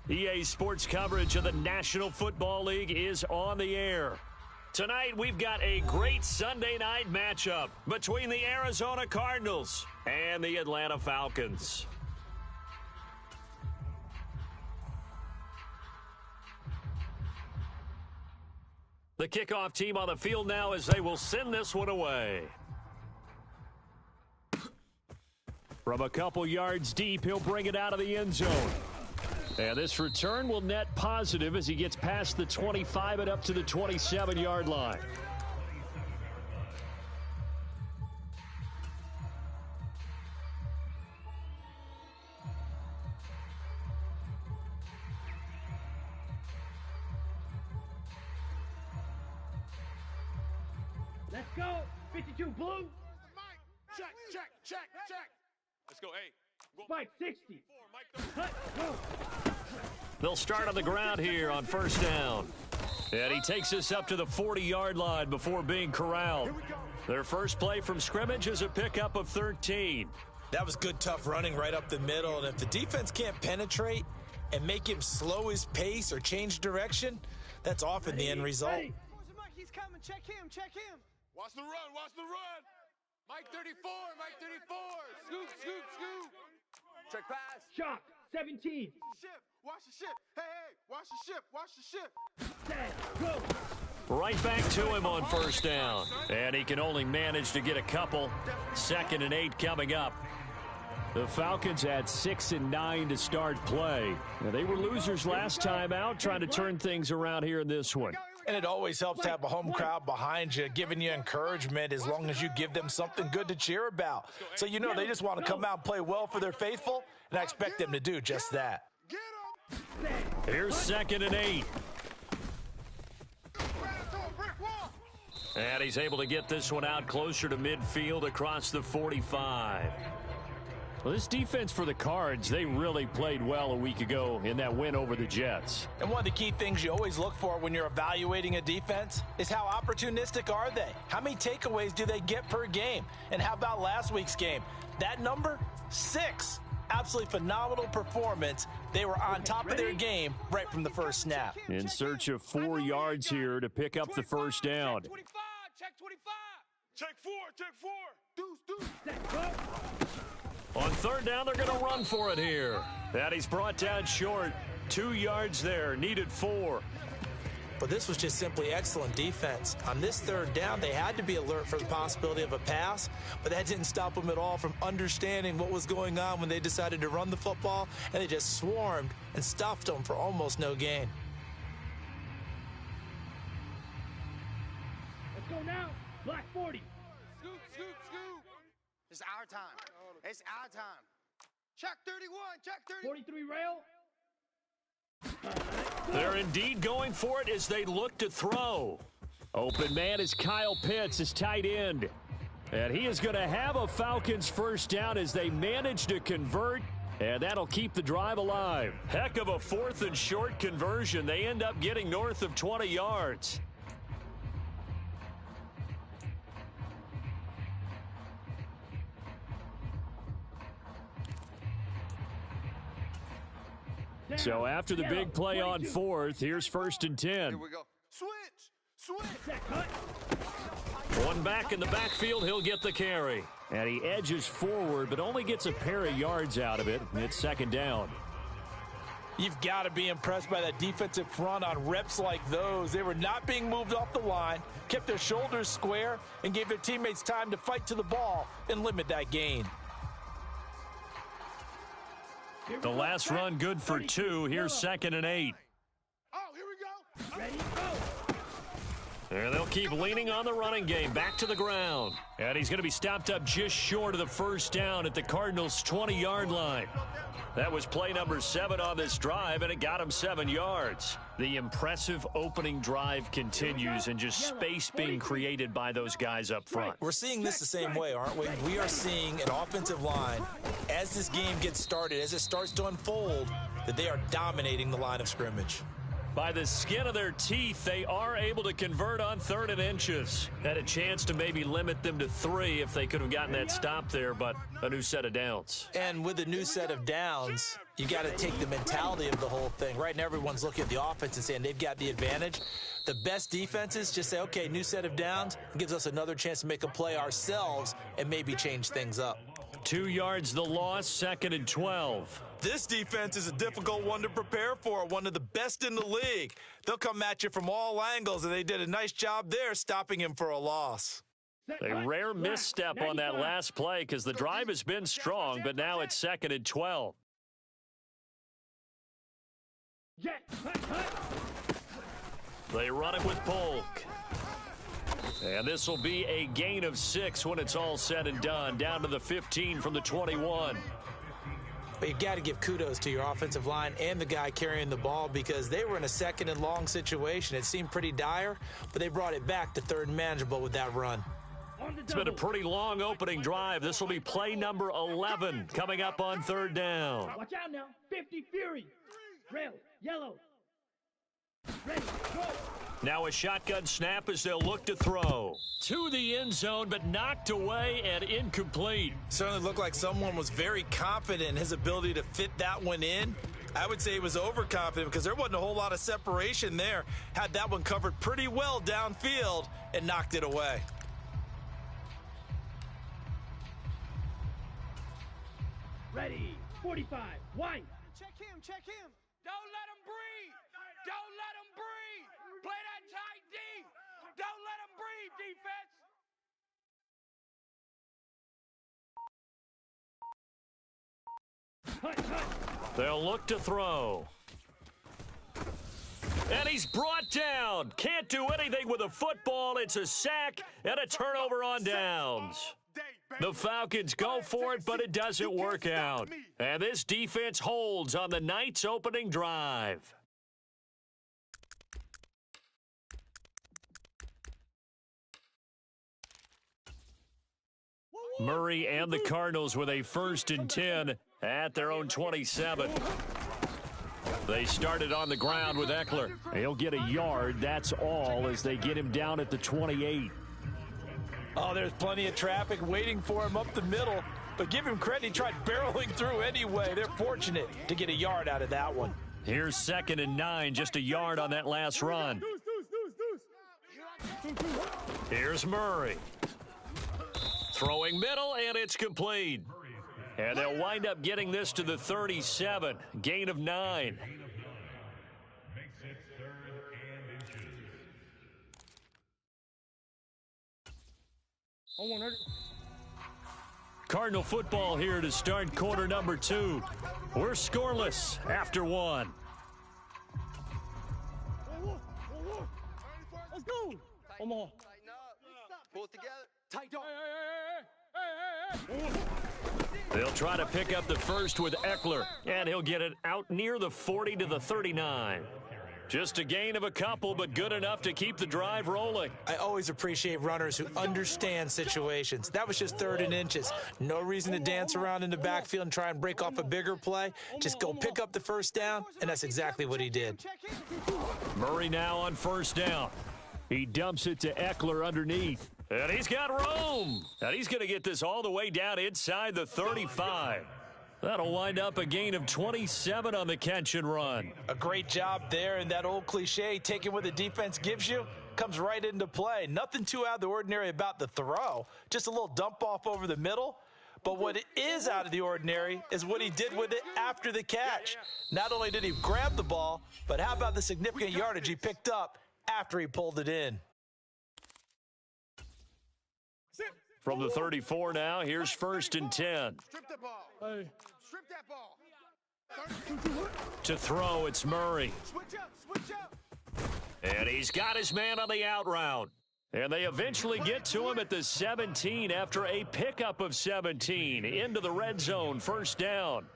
EA Sports coverage of the National Football League is on the air. Tonight, we've got a great Sunday night matchup between the Arizona Cardinals and the Atlanta Falcons. The kickoff team on the field now as they will send this one away. From a couple yards deep, he'll bring it out of the end zone. And this return will net positive as he gets past the 25 and up to the 27-yard line. Let's go. 52 blue. Check. Let's go, hey. Spike 60. Cut, go. They'll start on the ground here on first down. And he takes us up to the 40-yard line before being corralled. Their first play from scrimmage is a pickup of 13. That was good, tough running right up the middle. And if the defense can't penetrate and make him slow his pace or change direction, that's often the end result. Ready. He's coming. Check him. Watch the run. Mike 34. Scoop. Check pass. Shock. 17. Watch the ship. Hey, watch the ship. Set. Go. Right back to him on first down. And he can only manage to get a couple. 2nd and 8 coming up. The Falcons had 6 and 9 to start play. Now, they were losers last time out, trying to turn things around here in this one. And it always helps to have a home crowd behind you, giving you encouragement as long as you give them something good to cheer about. So you know they just want to come out and play well for their faithful, and I expect them to do just that. Here's 2nd and 8. And he's able to get this one out closer to midfield across the 45. Well, this defense for the Cards, they really played well a week ago in that win over the Jets. And one of the key things you always look for when you're evaluating a defense is how opportunistic are they? How many takeaways do they get per game? And how about last week's game? That number, 6. Absolutely phenomenal performance. They were on top of their game right from the first snap. In search of 4 yards here to pick up the first down. Check 25. Check 4. Deuce. Set. Go. On 3rd down, they're going to run for it here. And he's brought down short. 2 yards there, needed 4. But this was just simply excellent defense. On this 3rd down, they had to be alert for the possibility of a pass, but that didn't stop them at all from understanding what was going on when they decided to run the football, and they just swarmed and stuffed them for almost no gain. Let's go now. Black 40. Scoop. It's our time. Check 31. 43 rail. They're indeed going for it as they look to throw. Open man is Kyle Pitts, his tight end. And he is going to have a Falcons first down as they manage to convert, and that'll keep the drive alive. Heck of a 4th and short conversion. They end up getting north of 20 yards. So after the big play on 4th, here's 1st and 10. Here we go. Switch. Set. Cut. One back in the backfield, he'll get the carry. And he edges forward, but only gets a pair of yards out of it. It's 2nd down. You've got to be impressed by that defensive front on reps like those. They were not being moved off the line, kept their shoulders square, and gave their teammates time to fight to the ball and limit that gain. The last run good for 2. Here's 2nd and 8. Oh, here we go. Ready, go. And they'll keep leaning on the running game. Back to the ground. And he's going to be stopped up just short of the first down at the Cardinals' 20-yard line. That was play number 7 on this drive, and it got him 7 yards. The impressive opening drive continues, and just space being created by those guys up front. We're seeing this the same way, aren't we? We are seeing an offensive line, as this game gets started, as it starts to unfold, that they are dominating the line of scrimmage. By the skin of their teeth, they are able to convert on 3rd and inches. Had a chance to maybe limit them to 3 if they could have gotten that stop there, but a new set of downs. And with a new set of downs, you got to take the mentality of the whole thing. Right now, everyone's looking at the offense and saying they've got the advantage. The best defenses just say, okay, new set of downs. It gives us another chance to make a play ourselves and maybe change things up. 2 yards the loss, 2nd and 12. This defense is a difficult one to prepare for, one of the best in the league. They'll come at you from all angles, and they did a nice job there stopping him for a loss. A rare misstep on that last play because the drive has been strong, but now it's 2nd and 12. They run it with Polk. And this will be a gain of 6 when it's all said and done, down to the 15 from the 21. But you got to give kudos to your offensive line and the guy carrying the ball because they were in a 2nd and long situation. It seemed pretty dire, but they brought it back to 3rd and manageable with that run. It's been a pretty long opening drive. This will be play number 11 coming up on 3rd down. Watch out now. 50 Fury. Rail. Yellow. Ready. Go. Now a shotgun snap as they'll look to throw. To the end zone, but knocked away and incomplete. Certainly looked like someone was very confident in his ability to fit that one in. I would say he was overconfident because there wasn't a whole lot of separation there. Had that one covered pretty well downfield and knocked it away. Ready. 45. White. Check him, check him. Don't let him breathe. Don't let him breathe. Play that tight D. Don't let him breathe, defense. They'll look to throw. And he's brought down. Can't do anything with a football. It's a sack and a turnover on downs. The Falcons go for it, but it doesn't work out. And this defense holds on the night's opening drive. Murray and the Cardinals with a 1st and 10 at their own 27. They started on the ground with Eckler. He'll get a yard, that's all, as they get him down at the 28. Oh, there's plenty of traffic waiting for him up the middle. But give him credit, he tried barreling through anyway. They're fortunate to get a yard out of that one. Here's 2nd and 9, just a yard on that last run. Here's Murray. Throwing middle, and it's complete. And they'll wind up getting this to the 37. Gain of 9. Cardinal football here to start quarter number 2. We're scoreless after 1. Let's go. Omaha. Tighten up. Pull it together. Tight dog. They'll try to pick up the first with Eckler, and he'll get it out near the 40 to the 39. Just a gain of a couple, but good enough to keep the drive rolling. I always appreciate runners who understand situations. That was just 3rd and inches. No reason to dance around in the backfield and try and break off a bigger play. Just go pick up the 1st down, and that's exactly what he did. Murray now on 1st down. He dumps it to Eckler underneath. And he's got room. And he's going to get this all the way down inside the 35. That'll wind up a gain of 27 on the catch and run. A great job there, and that old cliche, taking what the defense gives you, comes right into play. Nothing too out of the ordinary about the throw. Just a little dump off over the middle. But what is out of the ordinary is what he did with it after the catch. Not only did he grab the ball, but how about the significant yardage he picked up after he pulled it in? From the 34 now, here's 1st and 10. Strip the ball. Hey. Strip that ball. To throw, it's Murray. Switch up, switch up. And he's got his man on the out route. And they eventually get to him at the 17 after a pickup of 17 into the red zone, 1st down.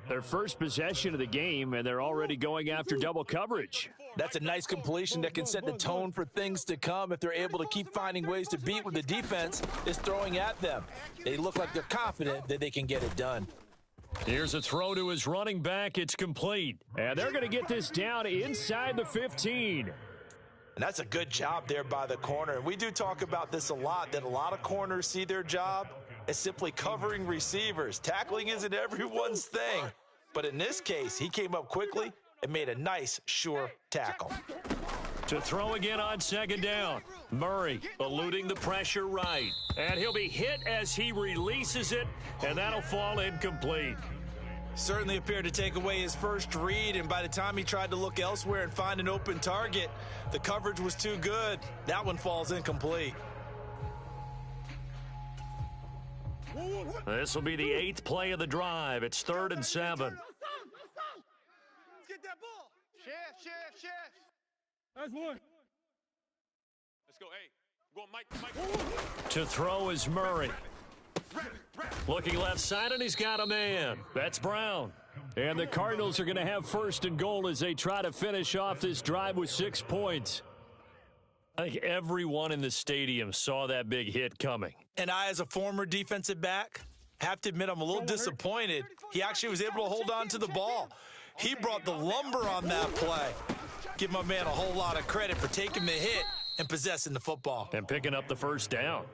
Their first possession of the game, and they're already going after double coverage. That's a nice completion that can set the tone for things to come if they're able to keep finding ways to beat what the defense is throwing at them. They look like they're confident that they can get it done. Here's a throw to his running back. It's complete. And they're going to get this down inside the 15. And that's a good job there by the corner. And we do talk about this a lot, that a lot of corners see their job as simply covering receivers. Tackling isn't everyone's thing. But in this case, he came up quickly and made a nice, sure tackle. To throw again on second down. Murray eluding the pressure right. And he'll be hit as he releases it, and that'll fall incomplete. Certainly appeared to take away his first read, and by the time he tried to look elsewhere and find an open target, the coverage was too good. That one falls incomplete. This will be the 8th play of the drive. It's 3rd and 7. Let's get that ball. Shift. That's one. Let's go. Hey, go Mike. To throw is Murray. Looking left side, and he's got a man. That's Brown. And the Cardinals are going to have 1st and goal as they try to finish off this drive with 6 points. I think everyone in the stadium saw that big hit coming. And I, as a former defensive back, have to admit I'm a little disappointed. He actually was able to hold on to the ball. He brought the lumber on that play. Give my man a whole lot of credit for taking the hit and possessing the football. And picking up the 1st down.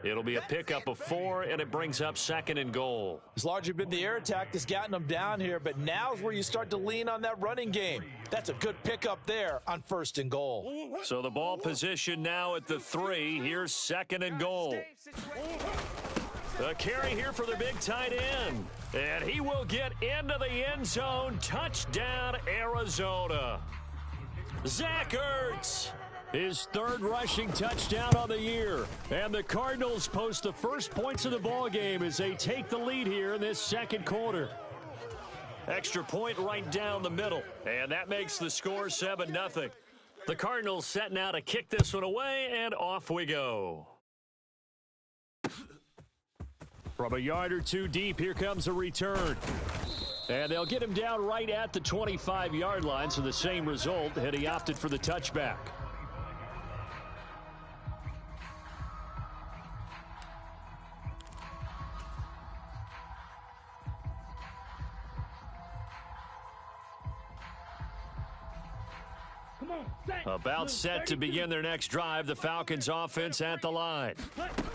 It'll be a pickup of 4, and it brings up 2nd and goal. It's largely been the air attack that's gotten them down here, but now's where you start to lean on that running game. That's a good pickup there on 1st and goal. So the ball position now at the 3. Here's 2nd and goal. The carry here for the big tight end. And he will get into the end zone. Touchdown, Arizona. Zach Ertz. His 3rd rushing touchdown on the year. And the Cardinals post the first points of the ball game as they take the lead here in this 2nd quarter. Extra point right down the middle. And that makes the score 7-0. The Cardinals set now to kick this one away, and off we go. From a yard or 2 deep, here comes a return. And they'll get him down right at the 25-yard line, so the same result, and he opted for the touchback. About set to begin their next drive, the Falcons offense at the line.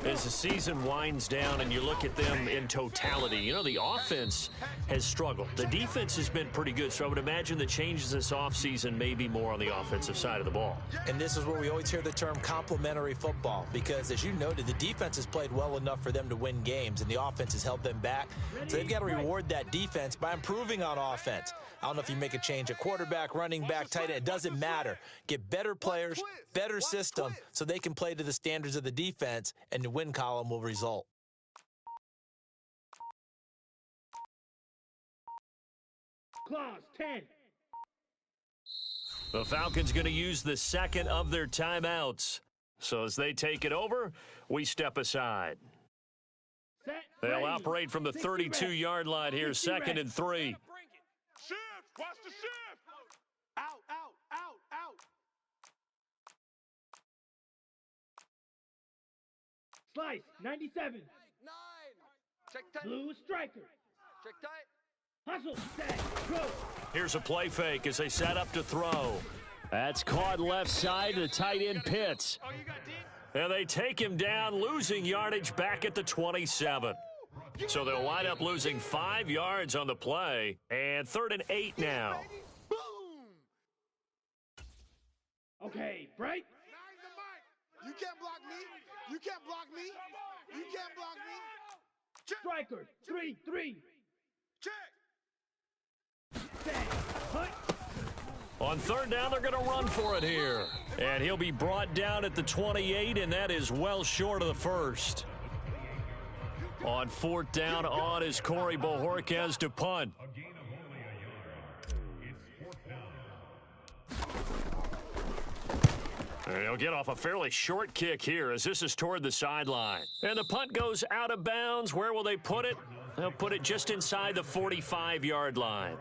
As the season winds down and you look at them in totality, you know, the offense has struggled. The defense has been pretty good, so I would imagine the changes this offseason may be more on the offensive side of the ball. And this is where we always hear the term complementary football, because as you noted, the defense has played well enough for them to win games, and the offense has held them back. So they've got to reward that defense by improving on offense. I don't know if you make a change at quarterback, running back, tight end. It doesn't matter. Get better players, better system, so they can play to the standards of the defense, and the win column will result. Clause 10. The Falcons going to use the 2nd of their timeouts. So as they take it over, we step aside. Set. They'll Ready. operate from the 32-yard line here, 2nd and 3. Shift. Watch the shift. Out. Slice. 97. 9. Check tight. Blue striker. Check tight. Hustle. Set. Go. Here's a play fake as they set up to throw. That's caught left side. The tight end Pitts. Oh, you got D? And they take him down, losing yardage back at the 27. So they'll wind up losing 5 yards on the play. And 3rd and 8 now. Boom. Okay, break. Nine the mic. You can't block me. You can't block me. You can't block me. Striker. 3-3. Check. Set. Put. On 3rd down, they're going to run for it here. And he'll be brought down at the 28, and that is well short of the 1st. On 4th down, on is Corey Bojorquez to punt. And he'll get off a fairly short kick here as this is toward the sideline. And the punt goes out of bounds. Where will they put it? They'll put it just inside the 45-yard line.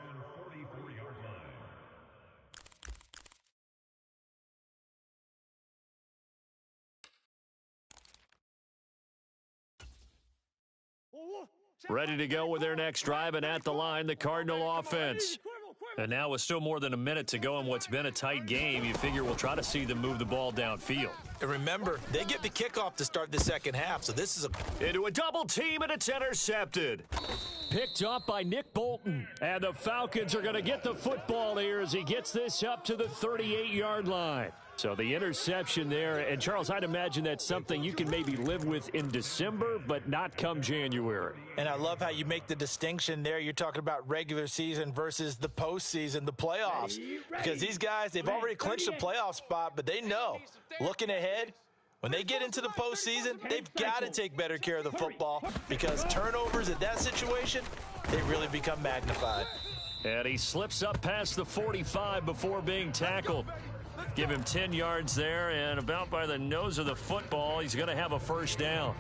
Ready to go with their next drive, and at the line, the Cardinal offense. And now with still more than a minute to go in what's been a tight game, you figure we'll try to see them move the ball downfield. And remember, they get the kickoff to start the second half, so this is into a double team, and it's intercepted. Picked up by Nick Bolton. And the Falcons are going to get the football here as he gets this up to the 38-yard line. So the interception there, and Charles, I'd imagine that's something you can maybe live with in December, but not come January. And I love how you make the distinction there. You're talking about regular season versus the postseason, the playoffs. Because these guys, they've already clinched a playoff spot, but they know, looking ahead, when they get into the postseason, they've got to take better care of the football because turnovers in that situation, they really become magnified. And he slips up past the 45 before being tackled. Give him 10 yards there, and about by the nose of the football, he's going to have a first down.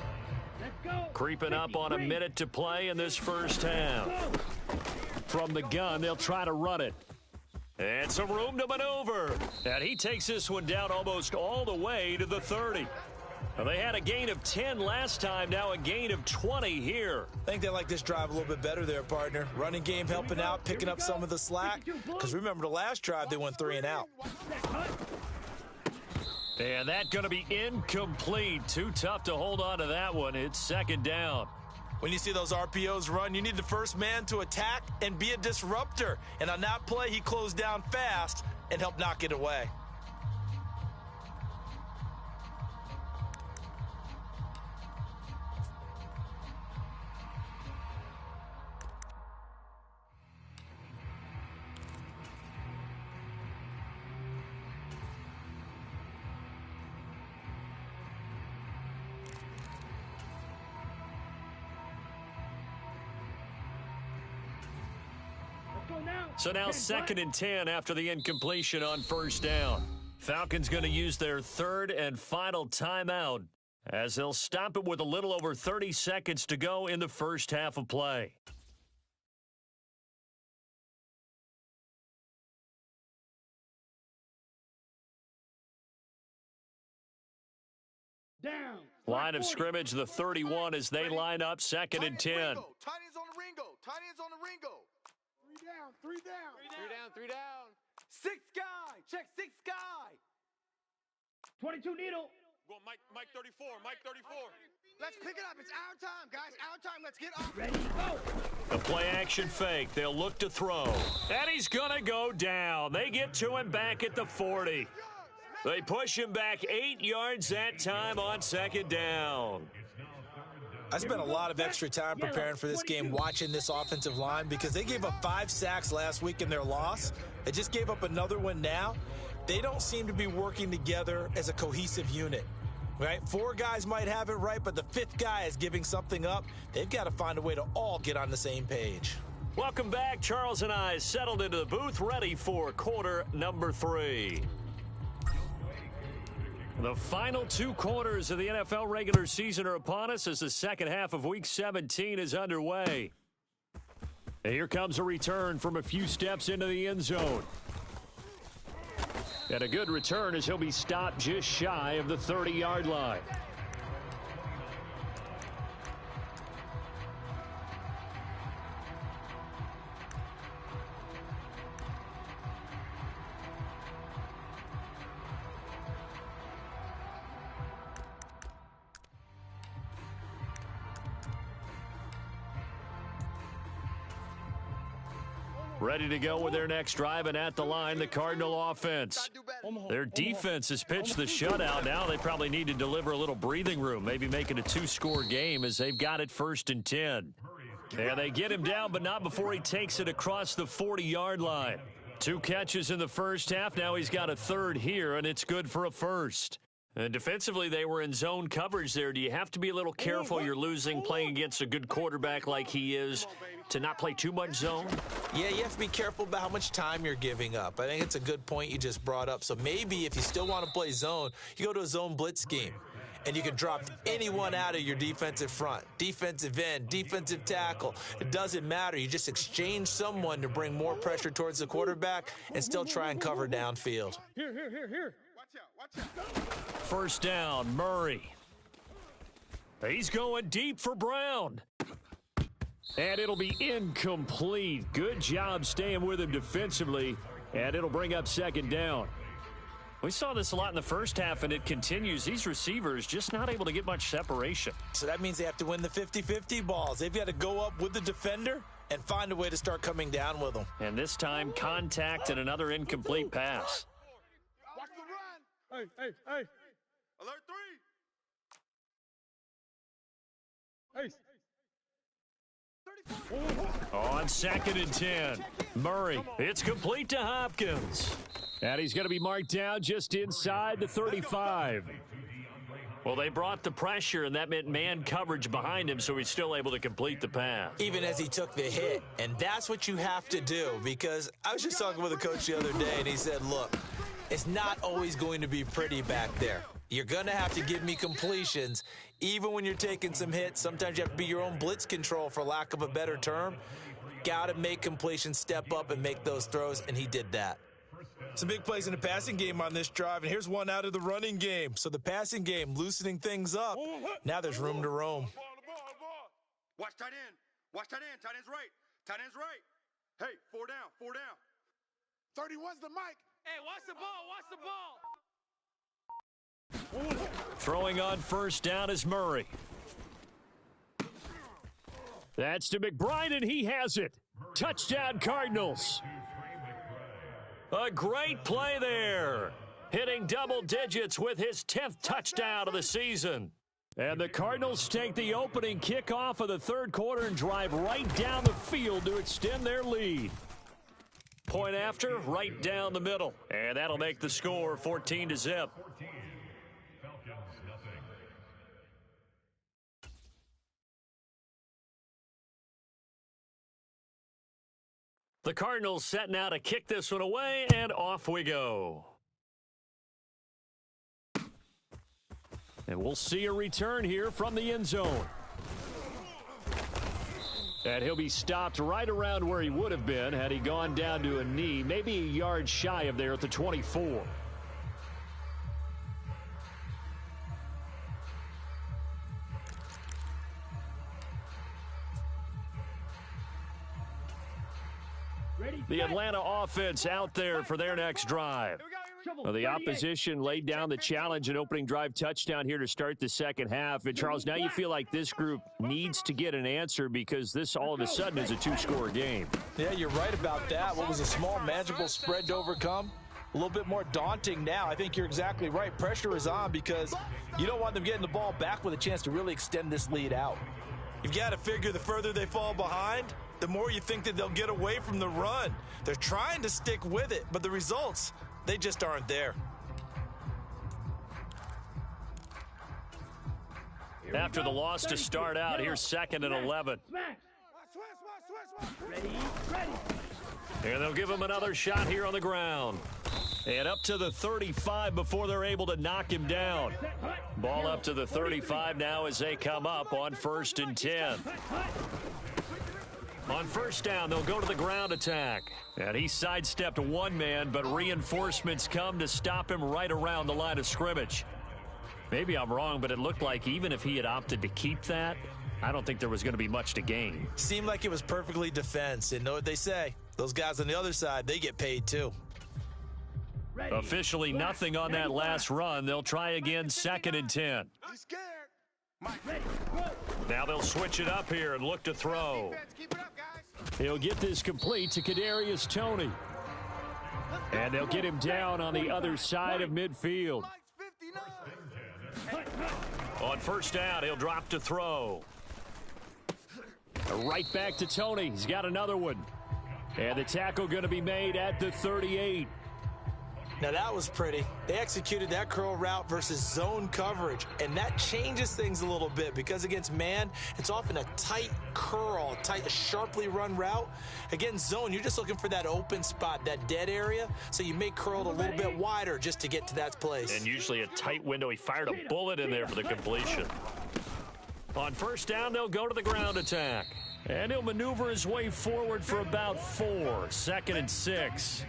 Creeping up on a minute to play in this first half. From the gun, they'll try to run it. And some room to maneuver. And he takes this one down almost all the way to the 30. Well, they had a gain of 10 last time, now a gain of 20 here. I think they like this drive a little bit better there, partner. Running game helping out, picking up some of the slack. Because remember, the last drive, they went 3 and out. And that's going to be incomplete. Too tough to hold on to that one. It's second down. When you see those RPOs run, you need the first man to attack and be a disruptor. And on that play, he closed down fast and helped knock it away. So now second and 10 after the incompletion on first down. Falcons going to use their third and final timeout as they'll stop it with a little over 30 seconds to go in the first half of play. Down. Line of scrimmage, the 31 as they line up second and 10. Tight ends on the Ringo. Tight ends on the Ringo. Three down. Three down. 6 guy. Check 6 guy. 22 needle. Go Mike 34. Mike 34. Let's pick it up. It's our time, guys. Our time. Let's get off. Ready, go. The play action fake. They'll look to throw. And he's going to go down. They get to him back at the 40. They push him back 8 yards that time on second down. I spent a lot of extra time preparing for this game, watching this offensive line, because they gave up 5 sacks last week in their loss. They just gave up another one now. They don't seem to be working together as a cohesive unit, right? 4 guys might have it right, but the 5th guy is giving something up. They've got to find a way to all get on the same page. Welcome back. Charles and I settled into the booth, ready for quarter number 3. The final 2 quarters of the NFL regular season are upon us as the second half of Week 17 is underway. And here comes a return from a few steps into the end zone. And a good return as he'll be stopped just shy of the 30-yard line. Ready to go with their next drive, and at the line, the Cardinal offense. Their defense has pitched the shutout. Now they probably need to deliver a little breathing room, maybe make it a 2-score game as they've got it first and 10. And they get him down, but not before he takes it across the 40-yard line. 2 catches in the first half. Now he's got a third here, and it's good for a first. And defensively, they were in zone coverage there. Do you have to be a little careful you're losing playing against a good quarterback like he is to not play too much zone? Yeah, you have to be careful about how much time you're giving up. I think it's a good point you just brought up. So maybe if you still want to play zone, you go to a zone blitz scheme. And you can drop anyone out of your defensive front, defensive end, defensive tackle. It doesn't matter. You just exchange someone to bring more pressure towards the quarterback and still try and cover downfield. Here. Watch out. First down, Murray. He's going deep for Brown. And it'll be incomplete. Good job staying with him defensively, and it'll bring up second down. We saw this a lot in the first half, and it continues. These receivers just not able to get much separation. So that means they have to win the 50-50 balls. They've got to go up with the defender and find a way to start coming down with them. And this time, contact and another incomplete pass. Watch the run. Hey. Alert 3. Hey. On 2nd and 10, Murray. It's complete to Hopkins. And he's going to be marked down just inside the 35. Well, they brought the pressure, and that meant man coverage behind him, so he's still able to complete the pass. Even as he took the hit. And that's what you have to do, because I was just talking with a coach the other day, and he said, look, it's not always going to be pretty back there. You're going to have to give me completions, even when you're taking some hits. Sometimes you have to be your own blitz control, for lack of a better term. Got to make completions, step up, and make those throws, and he did that. Some big plays in the passing game on this drive, and here's one out of the running game. So the passing game loosening things up. Now there's room to roam. Ball. Watch tight end. Watch tight end. Tight end's right. Tight end's right. Hey, 4 down. 31's the mic. Hey, watch the ball. Throwing on first down is Murray. That's to McBride, and he has it. Touchdown, Cardinals. A great play there. Hitting double digits with his 10th touchdown of the season. And the Cardinals take the opening kickoff of the third quarter and drive right down the field to extend their lead. Point after, right down the middle. And that'll make the score 14-0. The Cardinals setting out to kick this one away, and off we go. And we'll see a return here from the end zone. And he'll be stopped right around where he would have been had he gone down to a knee, maybe a yard shy of there at the 24. The Atlanta offense out there for their next drive. Well, the opposition laid down the challenge and opening drive touchdown here to start the second half. And, Charles, now you feel like this group needs to get an answer because this all of a sudden is a two-score game. Yeah, you're right about that. What was a small, manageable spread to overcome? A little bit more daunting now. I think you're exactly right. Pressure is on because you don't want them getting the ball back with a chance to really extend this lead out. You've got to figure the further they fall behind, the more you think that they'll get away from the run. They're trying to stick with it, but the results, they just aren't there. After the loss to start out, here's 2nd and 11. Ready. And they'll give him another shot here on the ground. And up to the 35 before they're able to knock him down. Ball up to the 35 now as they come up on 1st and 10. On first down, they'll go to the ground attack. And he sidestepped one man, but reinforcements come to stop him right around the line of scrimmage. Maybe I'm wrong, but it looked like even if he had opted to keep that, I don't think there was going to be much to gain. Seemed like it was perfectly defense. And know what they say? Those guys on the other side, they get paid too. Officially nothing on that last run. They'll try again 2nd and 10. He's scared. Now they'll switch it up here and look to throw. Keep it up, guys. He'll get this complete to Kadarius Toney. And they'll get him down on the other side of midfield. On first down, he'll drop to throw. Right back to Toney. He's got another one. And the tackle going to be made at the 38. Now that was pretty. They executed that curl route versus zone coverage, and that changes things a little bit because against man, it's often a tight curl, a sharply run route. Against zone, you're just looking for that open spot, that dead area, so you may curl it a little bit wider just to get to that place. And usually a tight window. He fired a bullet in there for the completion. On first down, they'll go to the ground attack. And he'll maneuver his way forward for about 4. 2nd and 6.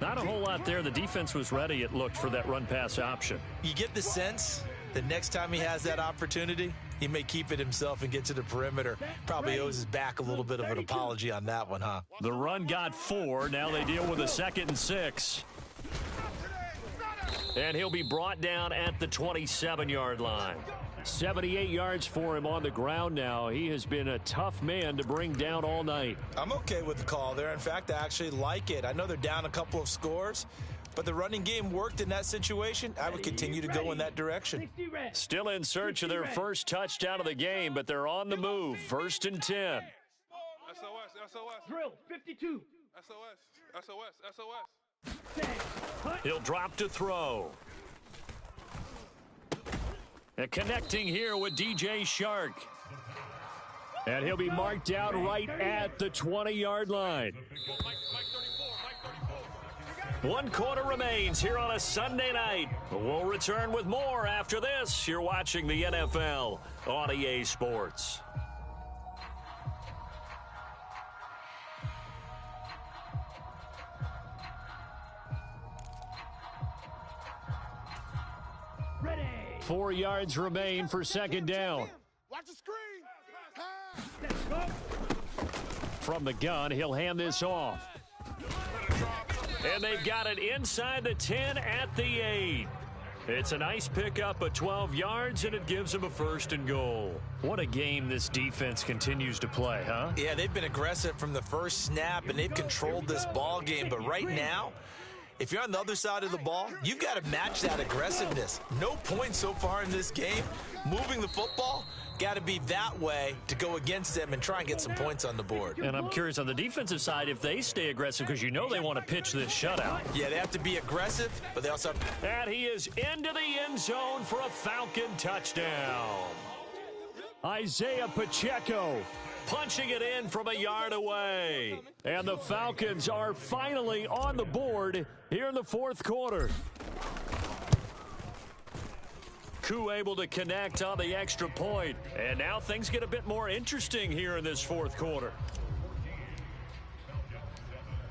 Not a whole lot there. The defense was ready, it looked, for that run-pass option. You get the sense that next time he has that opportunity, He may keep it himself and get to the perimeter. Probably owes his back a little bit of an apology on that one, huh? The run got 4. Now they deal with a 2nd and 6. And he'll be brought down at the 27-yard line. 78 yards for him on the ground now. He has been a tough man to bring down all night. I'm okay with the call there. In fact, I actually like it. I know they're down a couple of scores, but the running game worked in that situation. I would continue to go in that direction. Still in search of their first touchdown of the game, but they're on the move. 1st and 10. SOS. Drill, 52. SOS. He'll drop to throw. And connecting here with DJ Shark. And he'll be marked out right at the 20-yard line. 1 quarter remains here on a Sunday night. We'll return with more after this. You're watching the NFL on EA Sports. Ready. 4 yards remain for 2nd down. Watch the screen. From the gun, he'll hand this off. And they've got it inside the 10 at the 8. It's a nice pickup of 12 yards, and it gives them a 1st and goal. What a game this defense continues to play, huh? Yeah, they've been aggressive from the first snap, and they've controlled this ball game. But right now, if you're on the other side of the ball, you've got to match that aggressiveness. No points so far in this game. Moving the football, got to be that way to go against them and try and get some points on the board. And I'm curious on the defensive side if they stay aggressive, because you know they want to pitch this shutout. Yeah, they have to be aggressive, but they also have to... And he is into the end zone for a Falcon touchdown. Isaiah Pacheco punching it in from a yard away. And the Falcons are finally on the board here in the 4th quarter. Koo able to connect on the extra point. And now things get a bit more interesting here in this 4th quarter.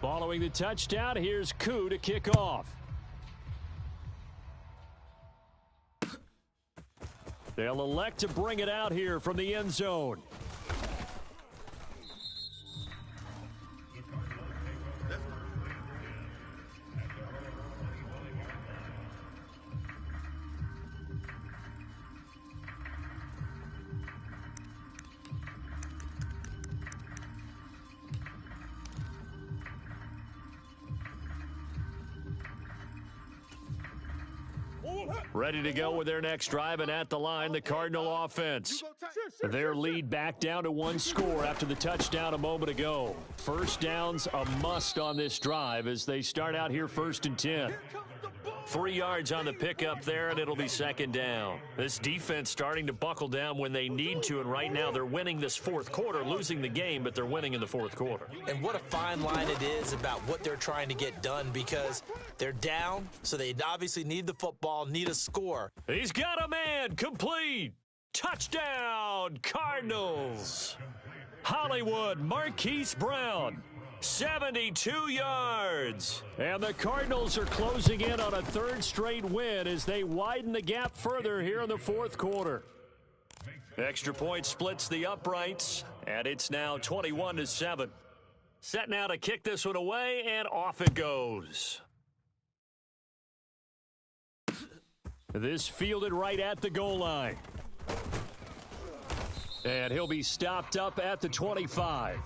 Following the touchdown, here's Koo to kick off. They'll elect to bring it out here from the end zone. Ready to go with their next drive, and at the line, the Cardinal offense. Their lead back down to 1 score after the touchdown a moment ago. 1st down's a must on this drive as they start out here 1st and 10. 3 yards on the pickup there, and it'll be 2nd down. This defense starting to buckle down when they need to, and right now they're winning this 4th quarter, losing the game, but they're winning in the 4th quarter. And what a fine line it is about what they're trying to get done, because they're down, so they obviously need the football, need a score. He's got a man, complete. Touchdown, Cardinals. Hollywood Marquise Brown. 72 yards. And the Cardinals are closing in on a 3rd straight win as they widen the gap further here in the 4th quarter. Extra point splits the uprights, and it's now 21-7. Set now to kick this one away, and off it goes. This fielded right at the goal line. And he'll be stopped up at the 25.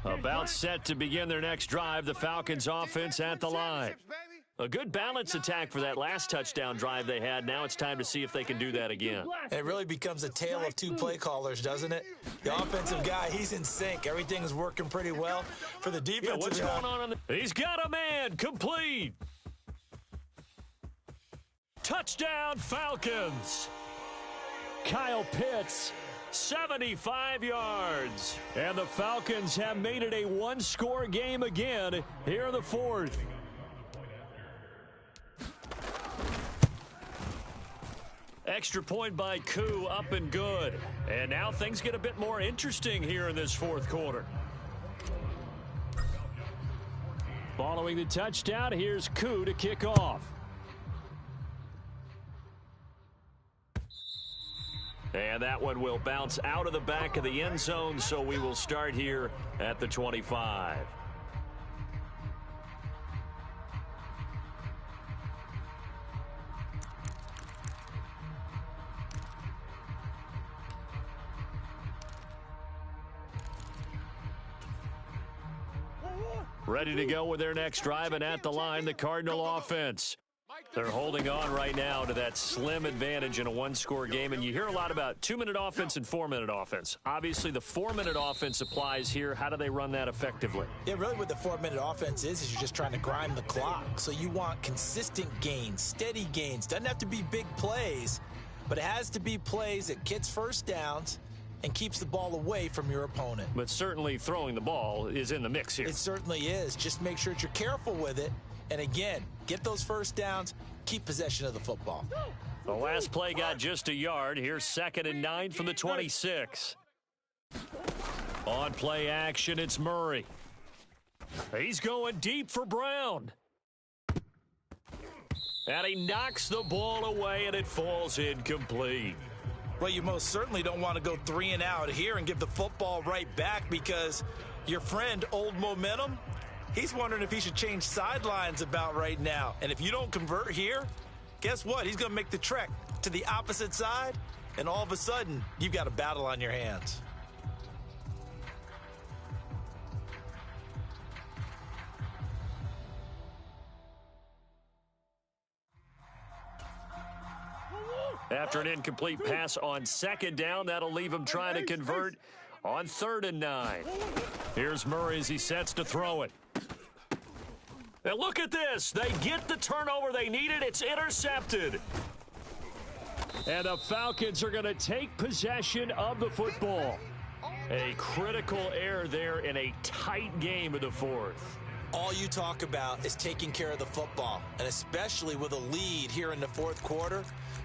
About set to begin their next drive, the Falcons offense at the line. A good balance attack for that last touchdown drive they had. Now it's time to see if they can do that again. It really becomes a tale of 2 play callers, doesn't it? The offensive guy, he's in sync. Everything's working pretty well for the defensive guy. What's going on? He's got a man, complete. Touchdown, Falcons. Kyle Pitts, 75 yards. And the Falcons have made it a 1-score game again here in the 4th. Extra point by Koo, up and good. And now things get a bit more interesting here in this fourth quarter. Following the touchdown, here's Koo to kick off. And that one will bounce out of the back of the end zone, so we will start here at the 25. Ready to go with their next drive, and at the line, the Cardinal offense. They're holding on right now to that slim advantage in a one-score game, and you hear a lot about 2-minute offense and 4-minute offense. Obviously, the 4-minute offense applies here. How do they run that effectively? Yeah, really what the 4-minute offense is you're just trying to grind the clock. So you want consistent gains, steady gains. Doesn't have to be big plays, but it has to be plays that gets first downs and keeps the ball away from your opponent. But certainly throwing the ball is in the mix here. It certainly is. Just make sure that you're careful with it. And again, get those first downs, keep possession of the football. The last play got just a yard. Here's 2nd and 9 from the 26. On play action, it's Murray. He's going deep for Brown. And he knocks the ball away, and it falls incomplete. Well, you most certainly don't want to go 3 and out here and give the football right back, because your friend, Old Momentum, he's wondering if he should change sidelines about right now. And if you don't convert here, guess what? He's going to make the trek to the opposite side, and all of a sudden, you've got a battle on your hands. After an incomplete pass on 2nd down, that'll leave him trying to convert on 3rd and 9. Here's Murray as he sets to throw it. And look at this. They get the turnover they needed. It's intercepted. And the Falcons are going to take possession of the football. A critical error there in a tight game of the fourth. All you talk about is taking care of the football, and especially with a lead here in the fourth quarter,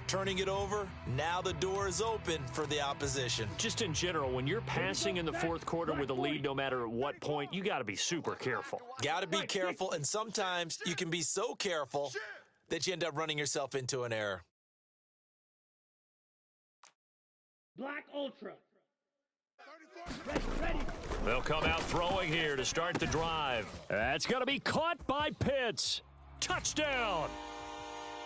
turning it over, now the door is open for the opposition. Just in general, when you're passing in the fourth quarter with a lead, no matter at what point, you got to be super careful. Got to be careful, and sometimes you can be so careful that you end up running yourself into an error. Black Ultra. Ready. They'll come out throwing here to start the drive. That's going to be caught by Pitts. Touchdown.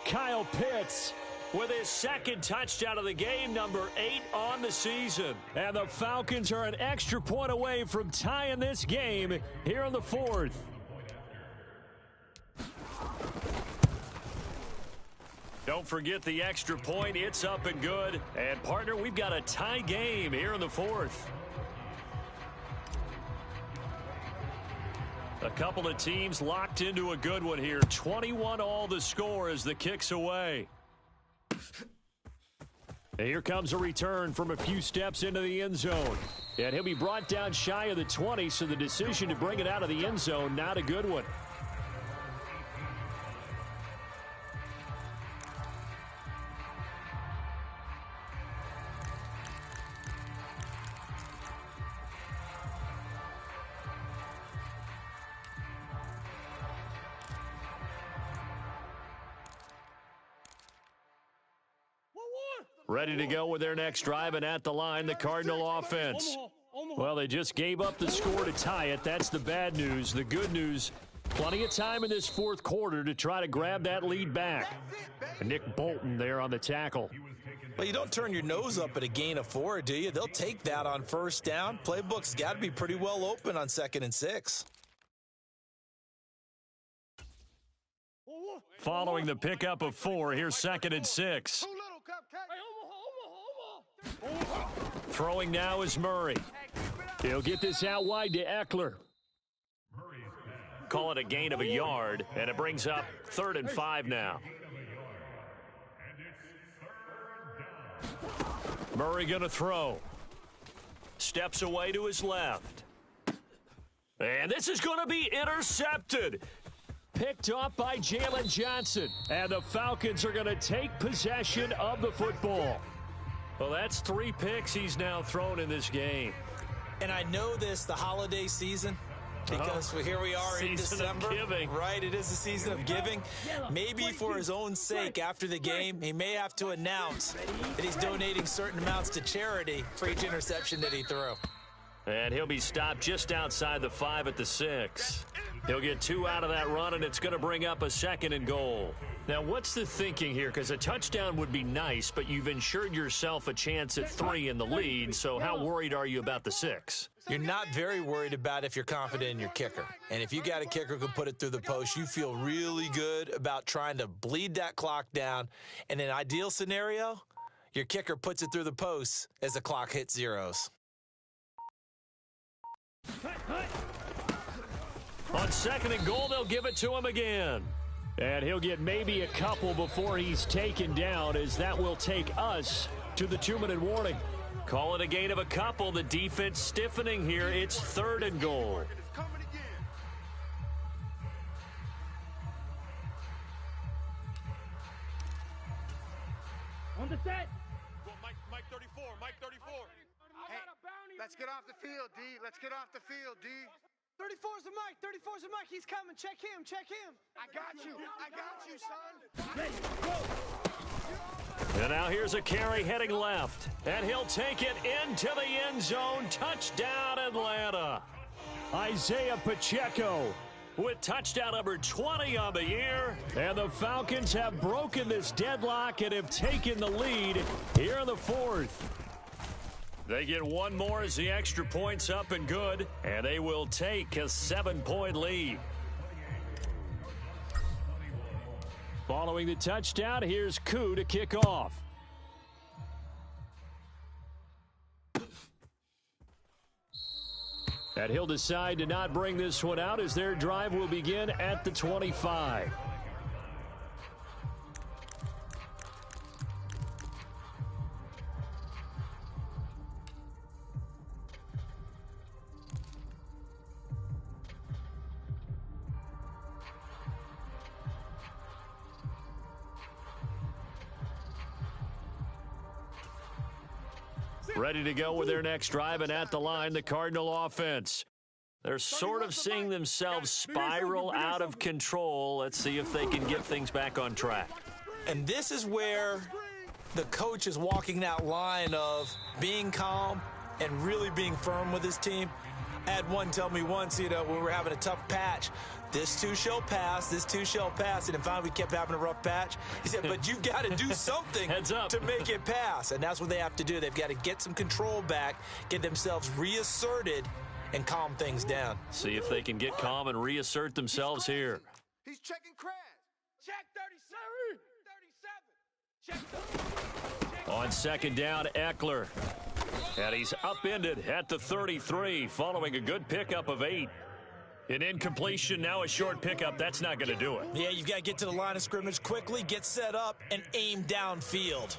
Kyle Pitts with his 2nd touchdown of the game, number 8 on the season. And the Falcons are an extra point away from tying this game here in the fourth. Don't forget the extra point. It's up and good. And, partner, we've got a tie game here in the fourth. A couple of teams locked into a good one here. 21 all the score as the kick's away. And here comes a return from a few steps into the end zone. And he'll be brought down shy of the 20, so the decision to bring it out of the end zone, not a good one. Ready to go with their next drive, and at the line, the Cardinal offense. Well, they just gave up the score to tie it. That's the bad news. The good news, plenty of time in this fourth quarter to try to grab that lead back. And Nick Bolton there on the tackle. Well, you don't turn your nose up at a gain of 4, do you? They'll take that on first down. Playbook's got to be pretty well open on 2nd and 6. Following the pickup of 4, here's 2nd and 6. Throwing now is Murray. He'll get this out wide to Eckler. Call it a gain of a yard, and it brings up 3rd and 5 now. Murray going to throw. Steps away to his left. And this is going to be intercepted. picked off by Jalen Johnson. And the Falcons are going to take possession of the football. Well, that's 3 picks he's now thrown in this game. And I know this, the holiday season, because here we are in December. Right, it is the season of giving. Maybe for his own sake, after the game, he may have to announce that he's donating certain amounts to charity for each interception that he threw. And he'll be stopped just outside the 5 at the 6. He'll get 2 out of that run, and it's going to bring up a 2nd and goal. Now, what's the thinking here? Because a touchdown would be nice, but you've ensured yourself a chance at 3 in the lead, so how worried are you about the 6? You're not very worried about if you're confident in your kicker. And if you got a kicker who can put it through the post, you feel really good about trying to bleed that clock down. In an ideal scenario, your kicker puts it through the post as the clock hits zeros. On 2nd and goal, they'll give it to him again. And he'll get maybe a couple before he's taken down, as that will take us to the 2-minute warning. Call it a gain of a couple. The defense stiffening here. It's 3rd and goal. On the set. Mike 34, Mike 34. Hey, Let's get off the field, D. Let's get off the field, D. 34's the Mike. 34's the Mike. He's coming. Check him. Check him. I got you, son. Ready, go. And now here's a carry heading left. And he'll take it into the end zone. Touchdown, Atlanta. Isaiah Pacheco with touchdown number 20 on the year. And the Falcons have broken this deadlock and have taken the lead here in the 4th. They get 1 more as the extra point's up and good, and they will take a 7-point lead. Following the touchdown, here's Koo to kick off. And he'll decide to not bring this one out as their drive will begin at the 25. Ready to go with their next drive, and at the line, the Cardinal offense. They're sort of seeing themselves spiral out of control. Let's see if they can get things back on track. And this is where the coach is walking that line of being calm and really being firm with his team. I had one tell me once, when we were having a tough patch, this too shall pass, this too shall pass. And then finally we kept having a rough patch. He said, but you've got to do something to make it pass. And that's what they have to do. They've got to get some control back, get themselves reasserted, and calm things down. See if they can get calm and reassert themselves here. He's checking Crash. Check 37. 37. Check 30. On 2nd down, Eckler. And he's upended at the 33 following a good pickup of 8. An incompletion, now a short pickup. That's not going to do it. Yeah, you've got to get to the line of scrimmage quickly, get set up, and aim downfield.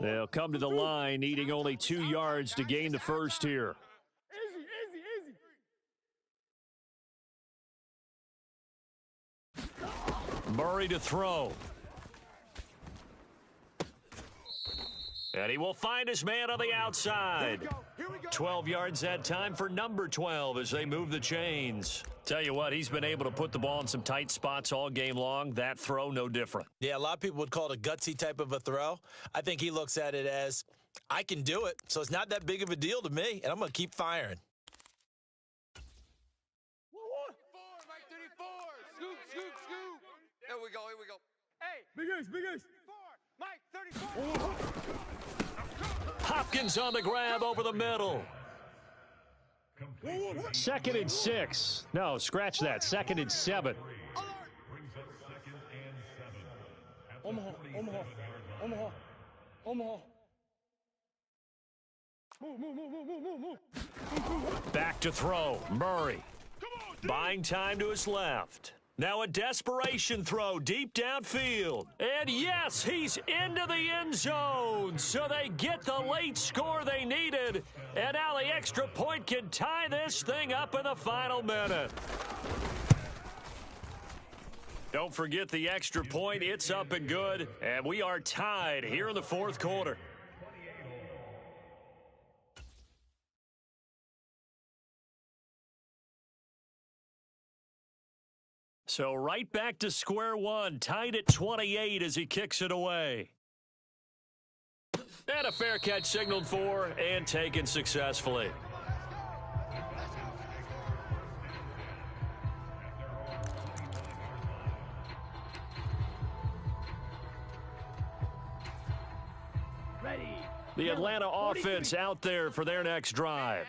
They'll come to the line, needing only 2 yards to gain the first here. Murray to throw. And he will find his man on the outside. 12 yards that time for number 12 as they move the chains. Tell you what, he's been able to put the ball in some tight spots all game long. That throw, no different. Yeah, a lot of people would call it a gutsy type of a throw. I think he looks at it as, I can do it, so it's not that big of a deal to me, and I'm going to keep firing. Mike 34. Scoop, scoop, scoop. Here we go. Hey. Big ace, big ace. 4. Mike 34. Hopkins on the grab over the middle. 2nd and 6. No, scratch that. 2nd and 7. Omaha. Move. Back to throw. Murray. Buying time to his left. Now a desperation throw deep downfield. And yes, he's into the end zone. So they get the late score they needed. And now the extra point can tie this thing up in the final minute. Don't forget the extra point. It's up and good, and we are tied here in the fourth quarter. So right back to square one, tied at 28 as he kicks it away. And a fair catch signaled for and taken successfully. The Atlanta offense out there for their next drive.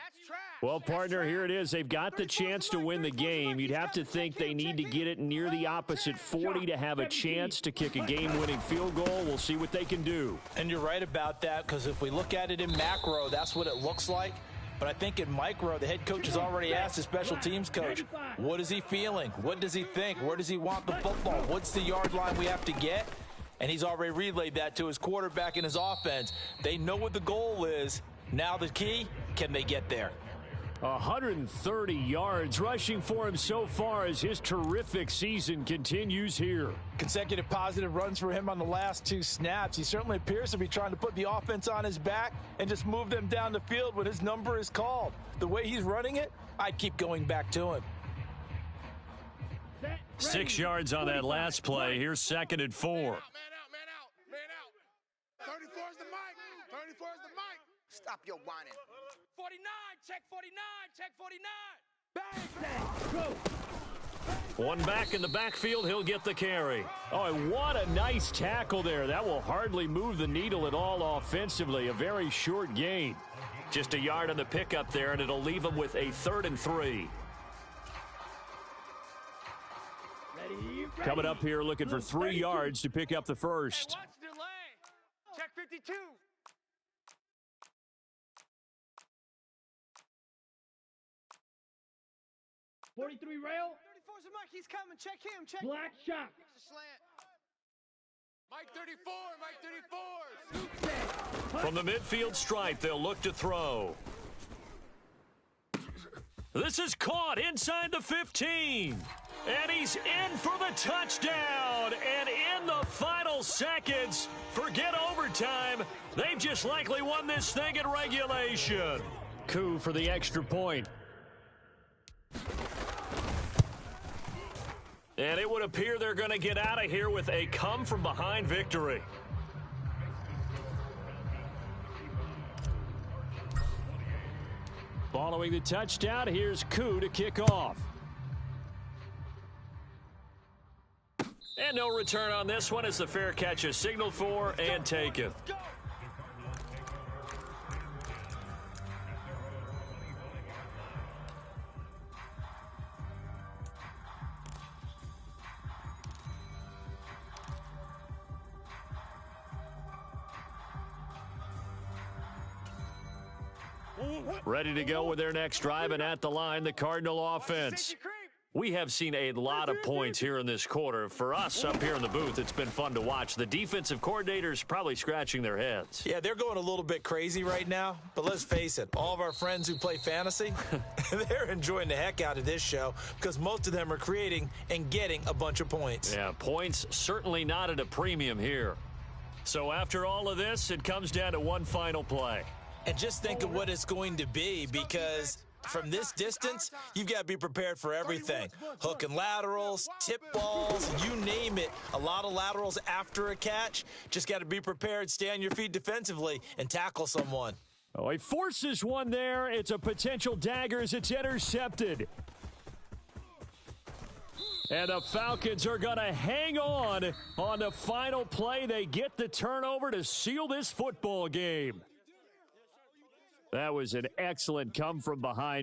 Well, partner, here it is. They've got the chance to win the game. You'd have to think they need to get it near the opposite 40 to have a chance to kick a game-winning field goal. We'll see what they can do. And you're right about that, because if we look at it in macro, that's what it looks like. But I think in micro, the head coach has already asked the special teams coach, what is he feeling? What does he think? Where does he want the football? What's the yard line we have to get? And he's already relayed that to his quarterback and his offense. They know what the goal is. Now the key, can they get there? 130 yards rushing for him so far as his terrific season continues here. Consecutive positive runs for him on the last two snaps. He certainly appears to be trying to put the offense on his back and just move them down the field when his number is called. The way he's running it, I'd keep going back to him. 6 yards on that last play. Here's 2nd and 4. Man out. 34's the mic. 34's the mic. Stop your whining. 49, check 49, check 49. One back in the backfield, he'll get the carry. Oh, and what a nice tackle there. That will hardly move the needle at all offensively. A very short gain. Just a yard on the pickup there, and it'll leave him with a 3rd and 3. Coming up here looking for 3 yards to pick up the first. Watch delay. Check 52. $43 rail. 34's the mic. He's coming. Check him. Check. Black shot. Slant. Mike 34. From the midfield stripe, they'll look to throw. This is caught inside the 15. And he's in for the touchdown. And in the final seconds, forget overtime. They've just likely won this thing in regulation. Coup for the extra point. And it would appear they're going to get out of here with a come-from-behind victory. Following the touchdown, here's Coup to kick off. And no return on this one as the fair catch is signaled for and taken. Ready to go with their next drive, and at the line, the Cardinal offense. We have seen a lot of points here in this quarter. For us up here in the booth, it's been fun to watch. The defensive coordinators probably scratching their heads. Yeah, they're going a little bit crazy right now, but let's face it, all of our friends who play fantasy, they're enjoying the heck out of this show because most of them are creating and getting a bunch of points. Yeah, points certainly not at a premium here. So after all of this, it comes down to one final play. And just think of what it's going to be, because from this distance, you've got to be prepared for everything. Hook and laterals, tip balls, you name it. A lot of laterals after a catch. Just got to be prepared, stay on your feet defensively, and tackle someone. Oh, he forces one there. It's a potential dagger as it's intercepted. And the Falcons are going to hang on the final play. They get the turnover to seal this football game. That was an excellent come from behind.